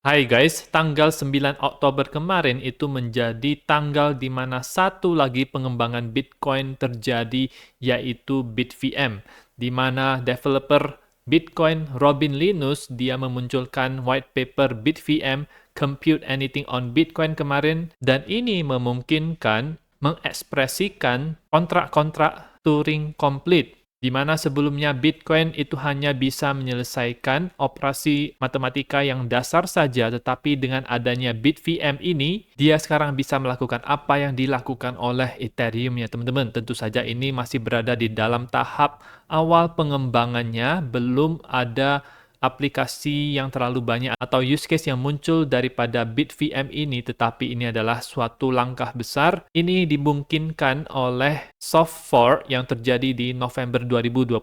Hai guys, tanggal 9 Oktober kemarin itu menjadi tanggal di mana satu lagi pengembangan Bitcoin terjadi, yaitu BitVM, di mana developer Bitcoin Robin Linus dia memunculkan white paper BitVM Compute Anything on Bitcoin kemarin, dan ini memungkinkan mengekspresikan kontrak-kontrak Turing complete, di mana sebelumnya Bitcoin itu hanya bisa menyelesaikan operasi matematika yang dasar saja, tetapi dengan adanya BitVM ini, dia sekarang bisa melakukan apa yang dilakukan oleh Ethereum ya teman-teman. Tentu saja ini masih berada di dalam tahap awal pengembangannya, belum ada aplikasi yang terlalu banyak atau use case yang muncul daripada BitVM ini, tetapi ini adalah suatu langkah besar. Ini dimungkinkan oleh soft fork yang terjadi di November 2021,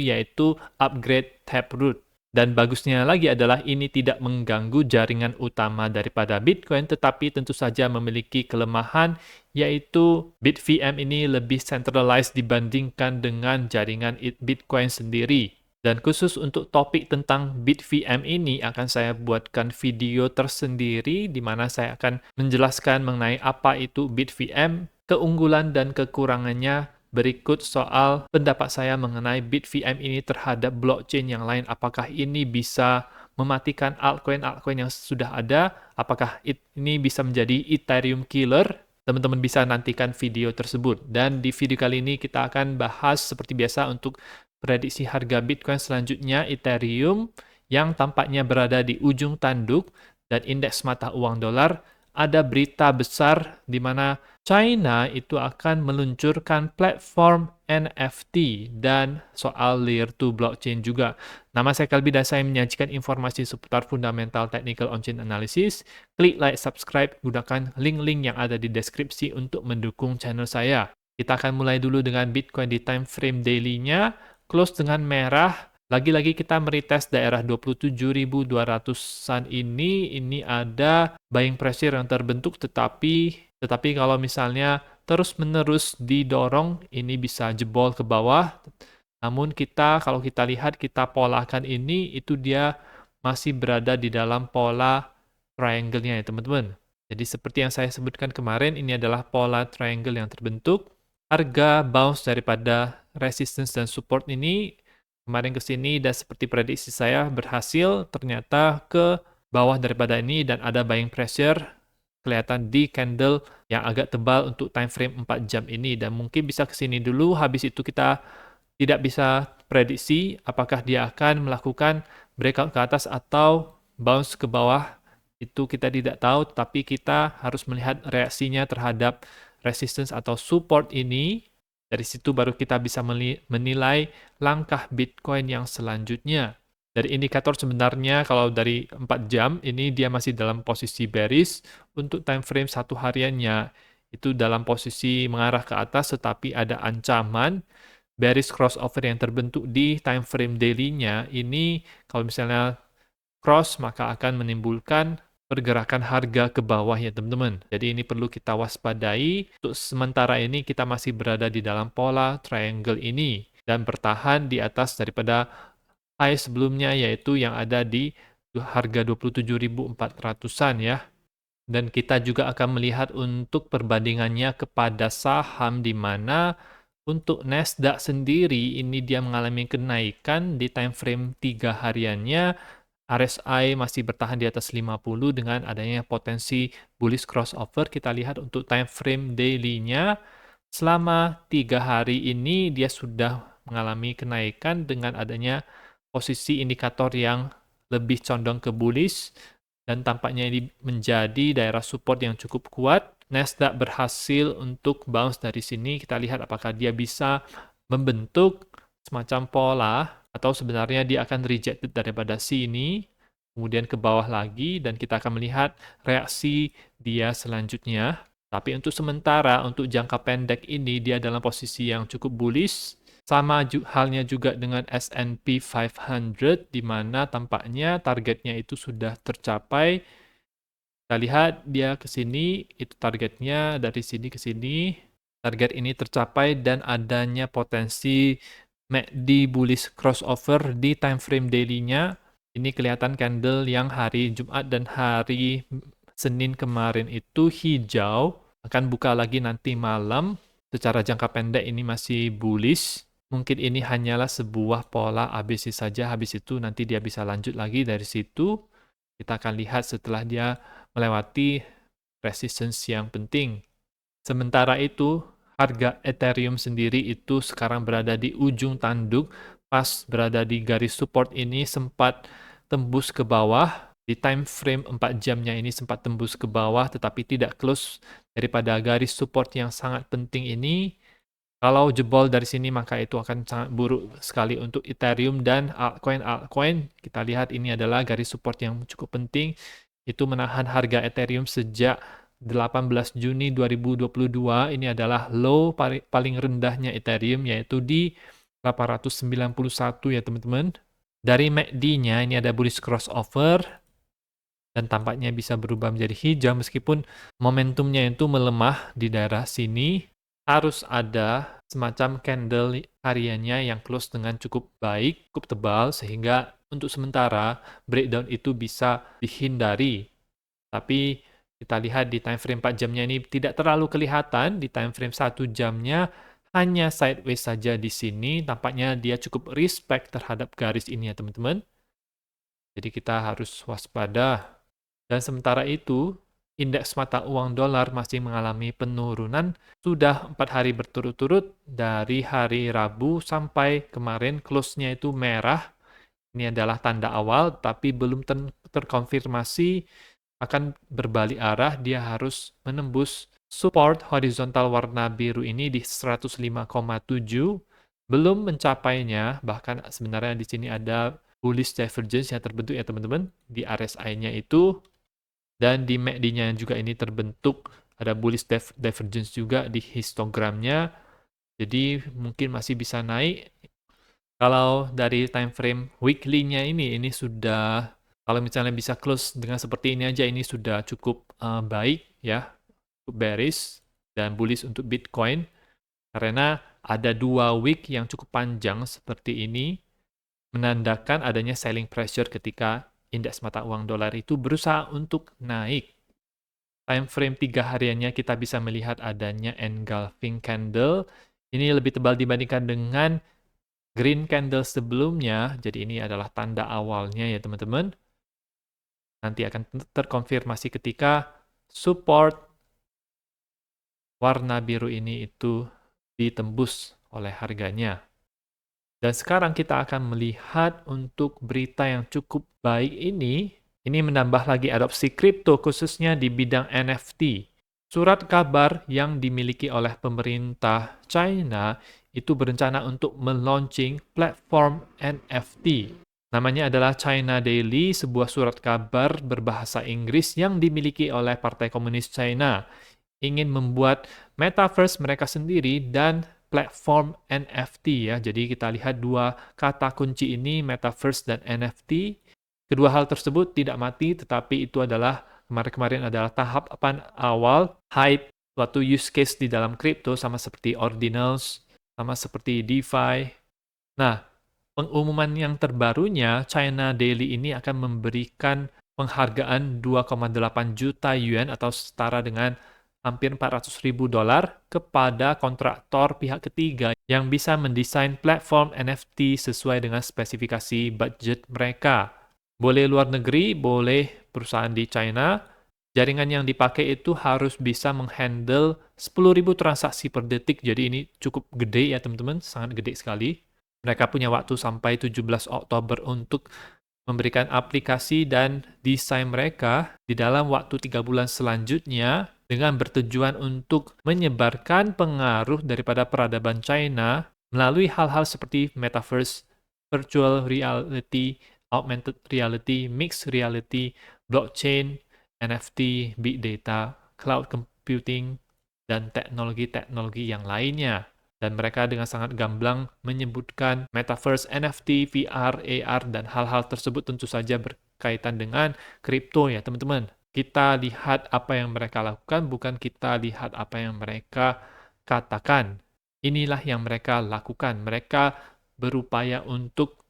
yaitu upgrade Taproot. Dan bagusnya lagi adalah ini tidak mengganggu jaringan utama daripada Bitcoin, tetapi tentu saja memiliki kelemahan, yaitu BitVM ini lebih centralized dibandingkan dengan jaringan Bitcoin sendiri. Dan khusus untuk topik tentang BitVM ini akan saya buatkan video tersendiri di mana saya akan menjelaskan mengenai apa itu BitVM, keunggulan dan kekurangannya. Berikut soal pendapat saya mengenai BitVM ini terhadap blockchain yang lain. Apakah ini bisa mematikan altcoin-altcoin yang sudah ada? Apakah ini bisa menjadi Ethereum killer? Teman-teman bisa nantikan video tersebut. Dan di video kali ini kita akan bahas seperti biasa untuk prediksi harga Bitcoin selanjutnya, Ethereum yang tampaknya berada di ujung tanduk, dan indeks mata uang dolar. Ada berita besar di mana China itu akan meluncurkan platform NFT dan soal Layer 2 blockchain juga. Nama saya Kalbi dan saya menyajikan informasi seputar fundamental technical on-chain analysis. Klik like, subscribe, gunakan link-link yang ada di deskripsi untuk mendukung channel saya. Kita akan mulai dulu dengan Bitcoin di time frame daily-nya. Close dengan merah. Lagi-lagi kita meretest daerah 27.200-an ini ada buying pressure yang terbentuk, tetapi kalau misalnya terus-menerus didorong, ini bisa jebol ke bawah. Namun kalau kita lihat, kita polakan ini, itu dia masih berada di dalam pola triangle-nya ya teman-teman. Jadi seperti yang saya sebutkan kemarin, ini adalah pola triangle yang terbentuk. Harga bounce daripada resistance dan support ini kemarin ke sini, dan seperti prediksi saya berhasil ternyata ke bawah daripada ini, dan ada buying pressure kelihatan di candle yang agak tebal untuk time frame 4 jam ini, dan mungkin bisa ke sini dulu. Habis itu kita tidak bisa prediksi apakah dia akan melakukan breakout ke atas atau bounce ke bawah. Itu kita tidak tahu, tapi kita harus melihat reaksinya terhadap resistance atau support ini. Dari situ baru kita bisa menilai langkah Bitcoin yang selanjutnya. Dari indikator sebenarnya kalau dari 4 jam ini dia masih dalam posisi bearish. Untuk time frame 1 hariannya itu dalam posisi mengarah ke atas, tetapi ada ancaman bearish crossover yang terbentuk di time frame daily-nya. Ini kalau misalnya cross maka akan menimbulkan pergerakan harga ke bawah ya teman-teman. Jadi ini perlu kita waspadai. Untuk sementara ini kita masih berada di dalam pola triangle ini dan bertahan di atas daripada high sebelumnya, yaitu yang ada di harga 27.400-an ya. Dan kita juga akan melihat untuk perbandingannya kepada saham, di mana untuk Nasdaq sendiri ini dia mengalami kenaikan di time frame 3 hariannya. RSI masih bertahan di atas 50 dengan adanya potensi bullish crossover. Kita lihat untuk time frame daily-nya, selama 3 hari ini dia sudah mengalami kenaikan dengan adanya posisi indikator yang lebih condong ke bullish, dan tampaknya ini menjadi daerah support yang cukup kuat. Nasdaq berhasil untuk bounce dari sini. Kita lihat apakah dia bisa membentuk semacam pola, atau sebenarnya dia akan rejected daripada sini, kemudian ke bawah lagi, dan kita akan melihat reaksi dia selanjutnya. Tapi untuk sementara, untuk jangka pendek ini, dia dalam posisi yang cukup bullish. Sama halnya juga dengan S&P 500, di mana tampaknya targetnya itu sudah tercapai. Kita lihat dia ke sini, itu targetnya dari sini ke sini. Target ini tercapai dan adanya potensi MACD bullish crossover di time frame daily-nya. Ini kelihatan candle yang hari Jumat dan hari Senin kemarin itu hijau, akan buka lagi nanti malam. Secara jangka pendek ini masih bullish. Mungkin ini hanyalah sebuah pola ABC saja, habis itu nanti dia bisa lanjut lagi dari situ. Kita akan lihat setelah dia melewati resistance yang penting. Sementara itu, harga Ethereum sendiri itu sekarang berada di ujung tanduk, pas berada di garis support ini sempat tembus ke bawah, di time frame 4 jamnya ini sempat tembus ke bawah, tetapi tidak close daripada garis support yang sangat penting ini. Kalau jebol dari sini, maka itu akan sangat buruk sekali untuk Ethereum dan altcoin. Kita lihat ini adalah garis support yang cukup penting, itu menahan harga Ethereum sejak 18 Juni 2022. Ini adalah low paling rendahnya Ethereum, yaitu di 891 ya teman-teman. Dari MACD-nya ini ada bullish crossover, dan tampaknya bisa berubah menjadi hijau meskipun momentumnya itu melemah di daerah sini. Harus ada semacam candle hariannya yang close dengan cukup baik, cukup tebal, sehingga untuk sementara breakdown itu bisa dihindari. Tapi kita lihat di time frame 4 jamnya ini tidak terlalu kelihatan. Di time frame 1 jamnya hanya sideways saja di sini. Tampaknya dia cukup respect terhadap garis ini ya teman-teman. Jadi kita harus waspada. Dan sementara itu, indeks mata uang dolar masih mengalami penurunan sudah 4 hari berturut-turut dari hari Rabu sampai kemarin close-nya itu merah. Ini adalah tanda awal, tapi belum terkonfirmasi akan berbalik arah. Dia harus menembus support horizontal warna biru ini di 105,7. Belum mencapainya, bahkan sebenarnya di sini ada bullish divergence yang terbentuk ya teman-teman di RSI-nya itu. Dan di MACD-nya juga ini terbentuk, ada bullish divergence juga di histogramnya. Jadi mungkin masih bisa naik. Kalau dari time frame weekly-nya ini sudah, kalau misalnya bisa close dengan seperti ini aja, ini sudah cukup baik ya, cukup bearish dan bullish untuk Bitcoin. Karena ada 2 week yang cukup panjang seperti ini, menandakan adanya selling pressure ketika indeks mata uang dolar itu berusaha untuk naik. Time frame 3 hariannya kita bisa melihat adanya engulfing candle. Ini lebih tebal dibandingkan dengan green candle sebelumnya. Jadi ini adalah tanda awalnya ya teman-teman. Nanti akan terkonfirmasi ketika support warna biru ini itu ditembus oleh harganya. Dan sekarang kita akan melihat untuk berita yang cukup baik ini menambah lagi adopsi kripto khususnya di bidang NFT. Surat kabar yang dimiliki oleh pemerintah China itu berencana untuk meluncing platform NFT. Namanya adalah China Daily, sebuah surat kabar berbahasa Inggris yang dimiliki oleh Partai Komunis China. Ingin membuat metaverse mereka sendiri dan platform NFT ya. Jadi kita lihat 2 kata kunci ini, metaverse dan NFT. Kedua hal tersebut tidak mati, tetapi itu adalah kemarin adalah tahapan awal hype suatu use case di dalam crypto, sama seperti ordinals, sama seperti DeFi. Nah, pengumuman yang terbarunya, China Daily ini akan memberikan penghargaan 2,8 juta yuan atau setara dengan hampir 400 ribu dolar kepada kontraktor pihak ketiga yang bisa mendesain platform NFT sesuai dengan spesifikasi budget mereka. Boleh luar negeri, boleh perusahaan di China. Jaringan yang dipakai itu harus bisa menghandle 10.000 transaksi per detik. Jadi ini cukup gede ya teman-teman, sangat gede sekali. Mereka punya waktu sampai 17 Oktober untuk memberikan aplikasi dan desain mereka di dalam waktu 3 bulan selanjutnya dengan bertujuan untuk menyebarkan pengaruh daripada peradaban China melalui hal-hal seperti metaverse, virtual reality, augmented reality, mixed reality, blockchain, NFT, big data, cloud computing, dan teknologi-teknologi yang lainnya. Dan mereka dengan sangat gamblang menyebutkan metaverse, NFT, VR, AR, dan hal-hal tersebut tentu saja berkaitan dengan kripto ya teman-teman. Kita lihat apa yang mereka lakukan, bukan kita lihat apa yang mereka katakan. Inilah yang mereka lakukan. Mereka berupaya untuk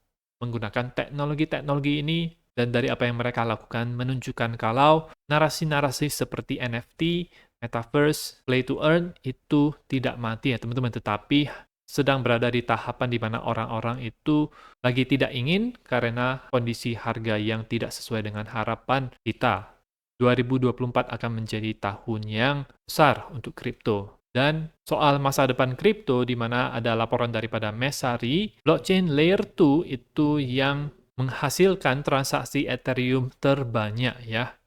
menggunakan teknologi-teknologi ini dan dari apa yang mereka lakukan menunjukkan kalau narasi-narasi seperti NFT, Metaverse, Play to Earn itu tidak mati ya teman-teman, tetapi sedang berada di tahapan di mana orang-orang itu lagi tidak ingin karena kondisi harga yang tidak sesuai dengan harapan kita. 2024 akan menjadi tahun yang besar untuk kripto. Dan soal masa depan kripto, di mana ada laporan daripada Messari, blockchain layer 2 itu yang menghasilkan transaksi Ethereum terbanyak ya.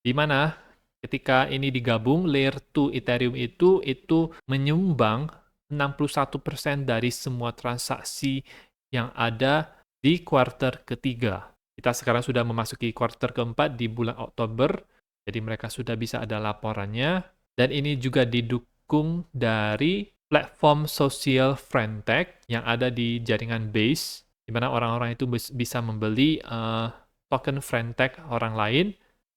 Di mana ketika ini digabung, layer 2 Ethereum itu menyumbang 61% dari semua transaksi yang ada di kuartal ketiga. Kita sekarang sudah memasuki kuartal keempat di bulan Oktober, jadi mereka sudah bisa ada laporannya. Dan ini juga didukung dari platform sosial Friendtech yang ada di jaringan Base, di mana orang-orang itu bisa membeli token Friendtech orang lain.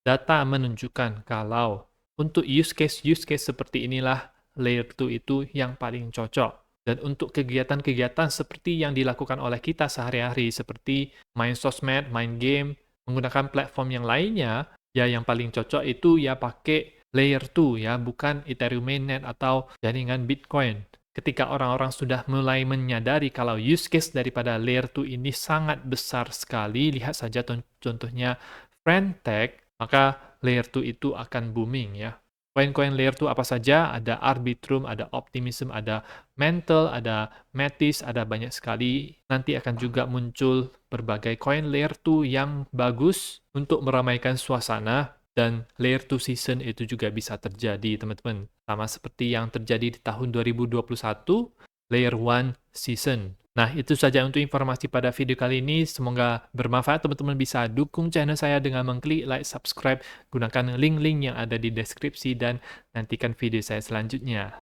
Data menunjukkan kalau untuk use case seperti inilah layer 2 itu yang paling cocok. Dan untuk kegiatan-kegiatan seperti yang dilakukan oleh kita sehari-hari, seperti main sosmed, main game, menggunakan platform yang lainnya, ya yang paling cocok itu ya pakai layer 2 ya, bukan Ethereum mainnet atau jaringan Bitcoin. Ketika orang-orang sudah mulai menyadari kalau use case daripada layer 2 ini sangat besar sekali, lihat saja contohnya Friendtech, maka layer 2 itu akan booming ya. Koin-koin layer 2 apa saja? Ada Arbitrum, ada Optimism, ada Mantle, ada Metis, ada banyak sekali. Nanti akan juga muncul berbagai koin layer 2 yang bagus untuk meramaikan suasana, dan layer 2 season itu juga bisa terjadi, teman-teman. Sama seperti yang terjadi di tahun 2021, layer 1 season. Nah, itu saja untuk informasi pada video kali ini. Semoga bermanfaat. Teman-teman bisa dukung channel saya dengan mengklik like, subscribe, gunakan link-link yang ada di deskripsi, dan nantikan video saya selanjutnya.